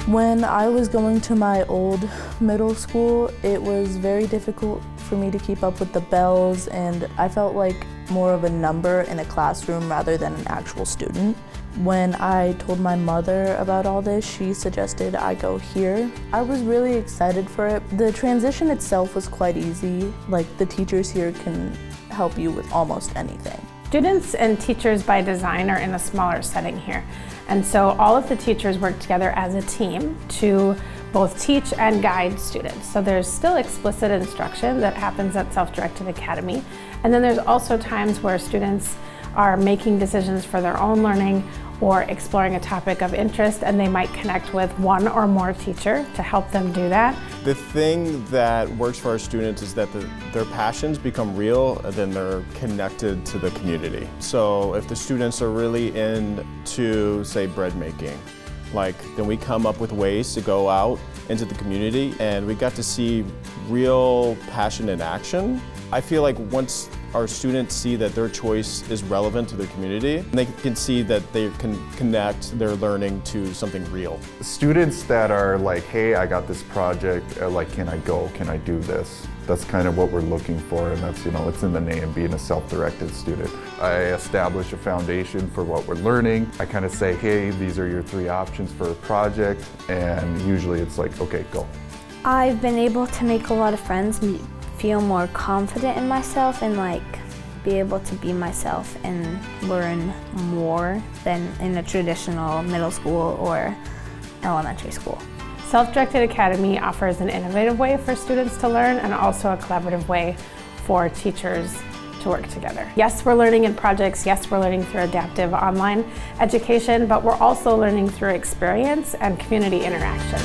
When I was going to my old middle school, it was very difficult for me to keep up with the bells, and I felt like more of a number in a classroom rather than an actual student. When I told my mother about all this, she suggested I go here. I was really excited for it. The transition itself was quite easy. Like, the teachers here can help you with almost anything. Students and teachers by design are in a smaller setting here. And so all of the teachers work together as a team to both teach and guide students. So there's still explicit instruction that happens at Self-Directed Academy. And then there's also times where students are making decisions for their own learning or exploring a topic of interest, and they might connect with one or more teacher to help them do that. The thing that works for our students is that their passions become real, and then they're connected to the community. So if the students are really into, say, bread making, then we come up with ways to go out into the community, and we got to see real passion in action. I feel like once our students see that their choice is relevant to their community, they can see that they can connect their learning to something real. Students that are like, hey, I got this project, can I go, can I do this? That's kind of what we're looking for, and that's, it's in the name, being a self-directed student. I establish a foundation for what we're learning. I kind of say, hey, these are your 3 options for a project, and usually it's like, okay, go. I've been able to make a lot of friends, feel more confident in myself, and be able to be myself and learn more than in a traditional middle school or elementary school. Self-Directed Academy offers an innovative way for students to learn and also a collaborative way for teachers to work together. Yes, we're learning in projects, yes, we're learning through adaptive online education, but we're also learning through experience and community interaction.